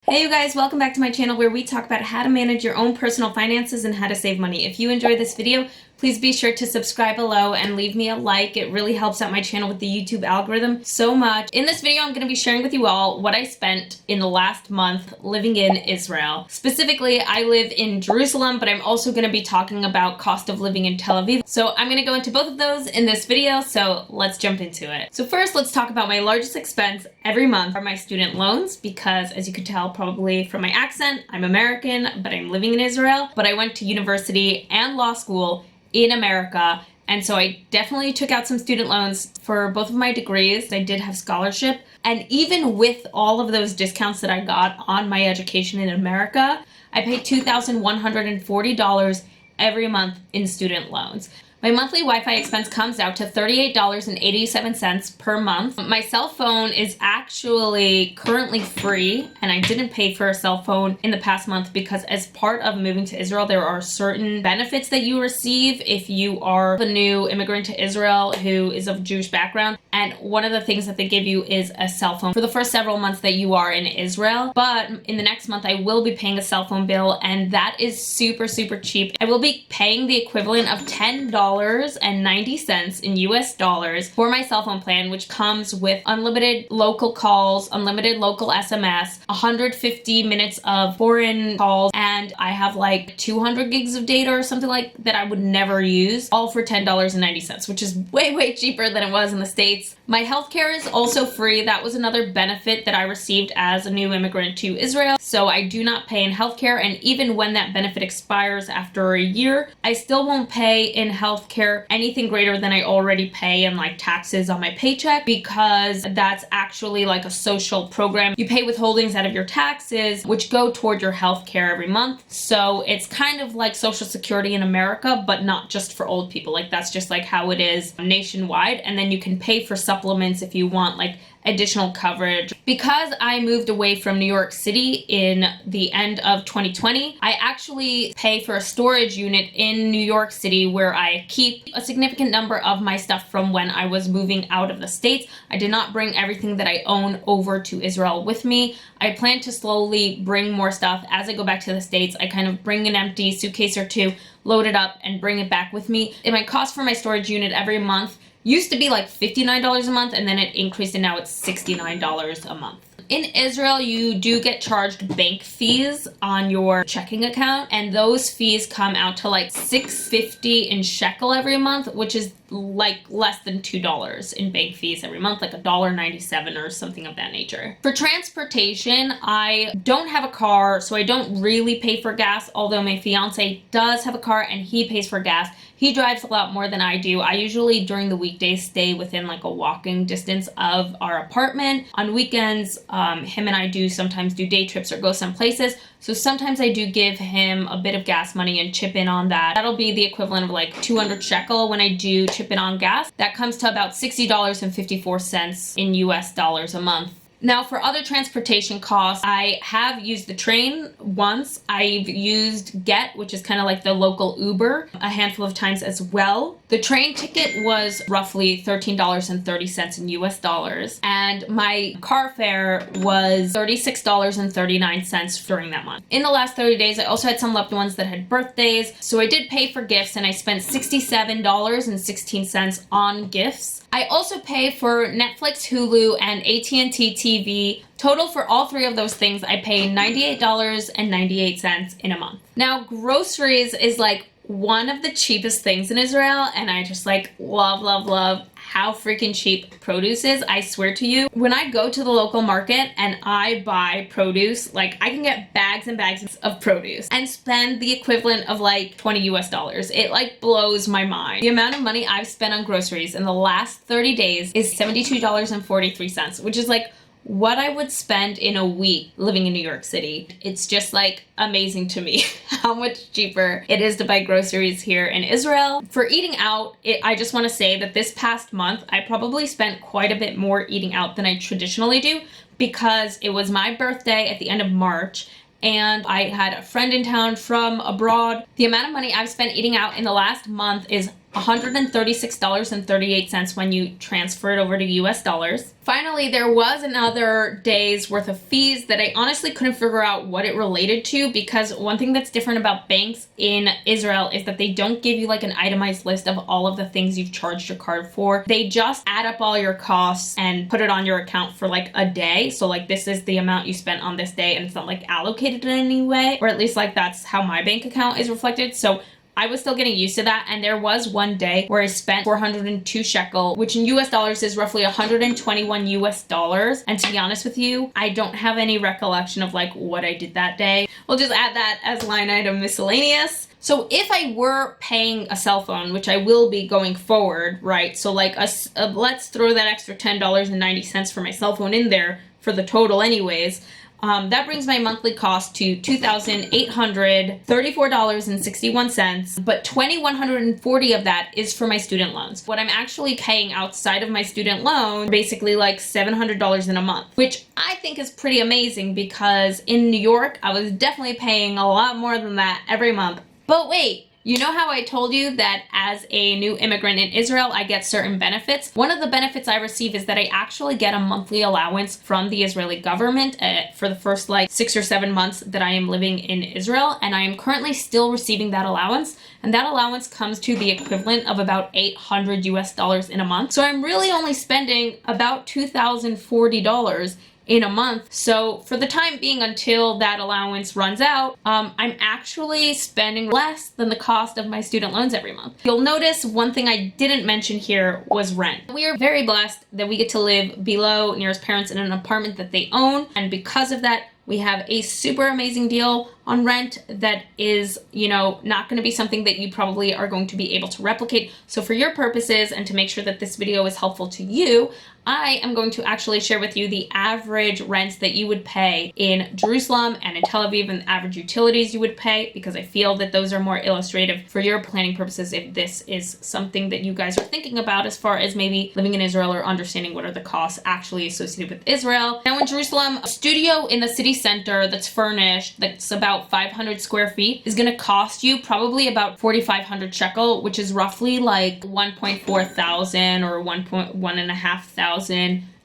Hey you guys, welcome back to my channel where we talk about how to manage your own personal finances and how to save money. If you enjoyed this video, please be sure to subscribe below and leave me a like. It really helps out my channel with the YouTube algorithm so much. In this video, I'm going to be sharing with you all what I spent in the last month living in Israel. Specifically, I live in Jerusalem, but I'm also going to be talking about cost of living in Tel Aviv. So I'm going to go into both of those in this video, so let's jump into it. So first, let's talk about my largest expense every month are my student loans, because as you can tell probably from my accent, I'm American, but I'm living in Israel. But I went to university and law school in America, and so I definitely took out some student loans for both of my degrees. I did have scholarship, and even with all of those discounts that I got on my education in America, I paid $2,140 every month in student loans. My monthly Wi-Fi expense comes out to $38.87 per month. My cell phone is actually currently free, and I didn't pay for a cell phone in the past month because as part of moving to Israel, there are certain benefits that you receive if you are a new immigrant to Israel who is of Jewish background. And one of the things that they give you is a cell phone for the first several months that you are in Israel. But in the next month, I will be paying a cell phone bill, and that is super, super cheap. I will be paying the equivalent of $10.90 in US dollars for my cell phone plan, which comes with unlimited local calls, unlimited local SMS, 150 minutes of foreign calls, and I have like 200 gigs of data or something like that I would never use, all for $10.90, which is way, way cheaper than it was in the States. My healthcare is also free. That was another benefit that I received as a new immigrant to Israel. So I do not pay in healthcare, and even when that benefit expires after a year, I still won't pay in healthcare anything greater than I already pay in like taxes on my paycheck, because that's actually like a social program. You pay withholdings out of your taxes, which go toward your healthcare every month. So it's kind of like Social Security in America, but not just for old people. Like that's just like how it is nationwide. And then you can pay for supplements if you want like additional coverage. Because I moved away from New York City in the end of 2020, I actually pay for a storage unit in New York City where I keep a significant number of my stuff from when I was moving out of the States. I did not bring everything that I own over to Israel with me. I plan to slowly bring more stuff as I go back to the States. I kind of bring an empty suitcase or two, load it up, and bring it back with me. And my cost for my storage unit every month used to be like $59 a month, and then it increased and now it's $69 a month. In Israel, you do get charged bank fees on your checking account, and those fees come out to like $6.50 in shekel every month, which is like less than $2 in bank fees every month, like $1.97 or something of that nature. For transportation, I don't have a car, so I don't really pay for gas, although my fiance does have a car and he pays for gas. He drives a lot more than I do. I usually during the weekdays stay within like a walking distance of our apartment. On weekends, him and I do sometimes do day trips or go some places. So sometimes I do give him a bit of gas money and chip in on that. That'll be the equivalent of like 200 shekel when I do chip in on gas. That comes to about $60.54 in US dollars a month. Now for other transportation costs, I have used the train once. I've used Get, which is kind of like the local Uber, a handful of times as well. The train ticket was roughly $13.30 in US dollars, and my car fare was $36.39 during that month. In the last 30 days, I also had some loved ones that had birthdays, so I did pay for gifts, and I spent $67.16 on gifts. I also pay for Netflix, Hulu, and AT&T TV. Total for all three of those things, I pay $98.98 in a month. Now, groceries is like one of the cheapest things in Israel, and I just like love, love, love how freaking cheap produce is. I swear to you, when I go to the local market and I buy produce, like I can get bags and bags of produce and spend the equivalent of like 20 US dollars. It like blows my mind. The amount of money I've spent on groceries in the last 30 days is $72.43, which is like what I would spend in a week living in New York City. It's just like amazing to me how much cheaper it is to buy groceries here in Israel. For eating out, I just want to say that this past month, I probably spent quite a bit more eating out than I traditionally do, because it was my birthday at the end of March, and I had a friend in town from abroad. The amount of money I've spent eating out in the last month is $136.38 when you transfer it over to US dollars. Finally, there was another day's worth of fees that I honestly couldn't figure out what it related to, because one thing that's different about banks in Israel is that they don't give you like an itemized list of all of the things you've charged your card for. They just add up all your costs and put it on your account for like a day. So like, this is the amount you spent on this day, and it's not like allocated in any way, or at least like that's how my bank account is reflected. So I was still getting used to that, and there was one day where I spent 402 shekel, which in US dollars is roughly 121 US dollars. And to be honest with you, I don't have any recollection of like what I did that day. We'll just add that as line item miscellaneous. So if I were paying a cell phone, which I will be going forward, right? So like let's throw that extra $10.90 for my cell phone in there for the total anyways. That brings my monthly cost to $2,834.61, but $2,140 of that is for my student loans. What I'm actually paying outside of my student loan, basically like $700 in a month, which I think is pretty amazing, because in New York, I was definitely paying a lot more than that every month. But wait, you know how I told you that as a new immigrant in Israel, I get certain benefits? One of the benefits I receive is that I actually get a monthly allowance from the Israeli government for the first like 6 or 7 months that I am living in Israel, and I am currently still receiving that allowance. And that allowance comes to the equivalent of about $800 US dollars in a month. So I'm really only spending about $2,040 in a month. So for the time being, until that allowance runs out, I'm actually spending less than the cost of my student loans every month. You'll notice one thing I didn't mention here was rent. We are very blessed that we get to live below Nira's parents in an apartment that they own, and because of that, we have a super amazing deal on rent that is, not going to be something that you probably are going to be able to replicate. So for your purposes, and to make sure that this video is helpful to you, I am going to actually share with you the average rents that you would pay in Jerusalem and in Tel Aviv, and the average utilities you would pay, because I feel that those are more illustrative for your planning purposes if this is something that you guys are thinking about as far as maybe living in Israel or understanding what are the costs actually associated with Israel. Now in Jerusalem, a studio in the city center that's furnished, that's about 500 square feet, is going to cost you probably about 4,500 shekel, which is roughly like 1.4 thousand or 1.5 thousand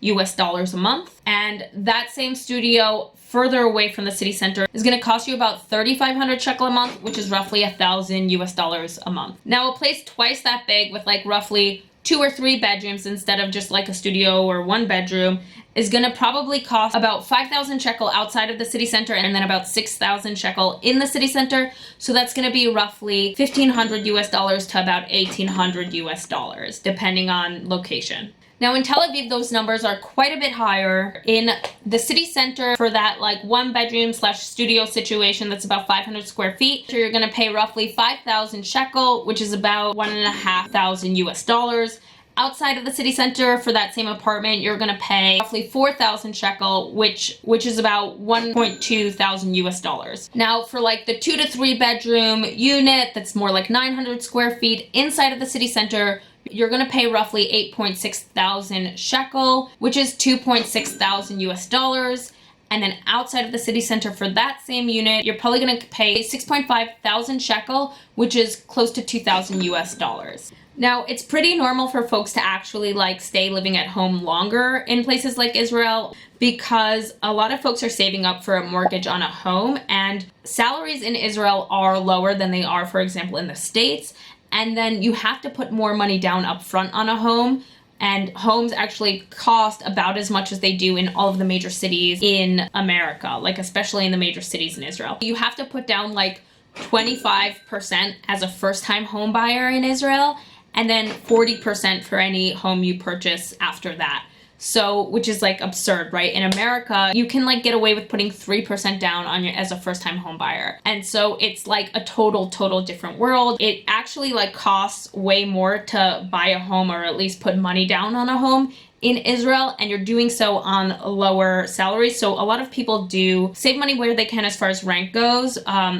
US dollars a month. And that same studio further away from the city center is going to cost you about 3,500 shekel a month, which is roughly 1,000 US dollars a month. Now a place twice that big with like roughly 2 or 3 bedrooms instead of just like a studio or 1 bedroom is going to probably cost about 5,000 shekel outside of the city center, and then about 6,000 shekel in the city center. So that's going to be roughly 1,500 US dollars to about 1,800 US dollars, depending on location. Now in Tel Aviv, those numbers are quite a bit higher. In the city center, for that like 1 bedroom / studio situation that's about 500 square feet, so you're going to pay roughly 5,000 shekel, which is about 1,500 US dollars. Outside of the city center for that same apartment, you're going to pay roughly 4,000 shekel, which is about 1.2 thousand US dollars. Now for like the 2 to 3 bedroom unit that's more like 900 square feet inside of the city center, you're going to pay roughly 8.6 thousand shekel, which is 2.6 thousand US dollars. And then outside of the city center for that same unit, you're probably going to pay 6.5 thousand shekel, which is close to 2,000 US dollars. Now, it's pretty normal for folks to actually like stay living at home longer in places like Israel, because a lot of folks are saving up for a mortgage on a home, and salaries in Israel are lower than they are, for example, in the States. And then you have to put more money down up front on a home. And homes actually cost about as much as they do in all of the major cities in America, like especially in the major cities in Israel. You have to put down like 25% as a first-time home buyer in Israel, and then 40% for any home you purchase after that. So, which is like absurd, right? In America, you can like get away with putting 3% down on as a first-time home buyer. And so it's like a total different world. It actually like costs way more to buy a home, or at least put money down on a home in Israel, and you're doing so on lower salaries. So a lot of people do save money where they can as far as rent goes,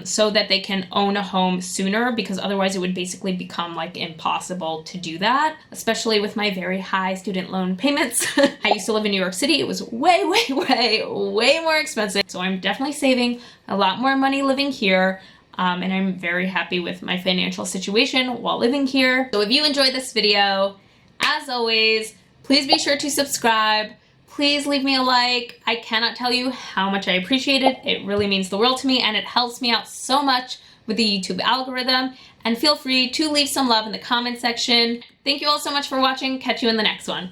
so that they can own a home sooner, because otherwise it would basically become like impossible to do that, especially with my very high student loan payments. I used to live in New York City. It was way more expensive. So I'm definitely saving a lot more money living here. and I'm very happy with my financial situation while living here. So if you enjoyed this video, as always, please be sure to subscribe. Please leave me a like. I cannot tell you how much I appreciate it. It really means the world to me, and it helps me out so much with the YouTube algorithm. And feel free to leave some love in the comment section. Thank you all so much for watching. Catch you in the next one.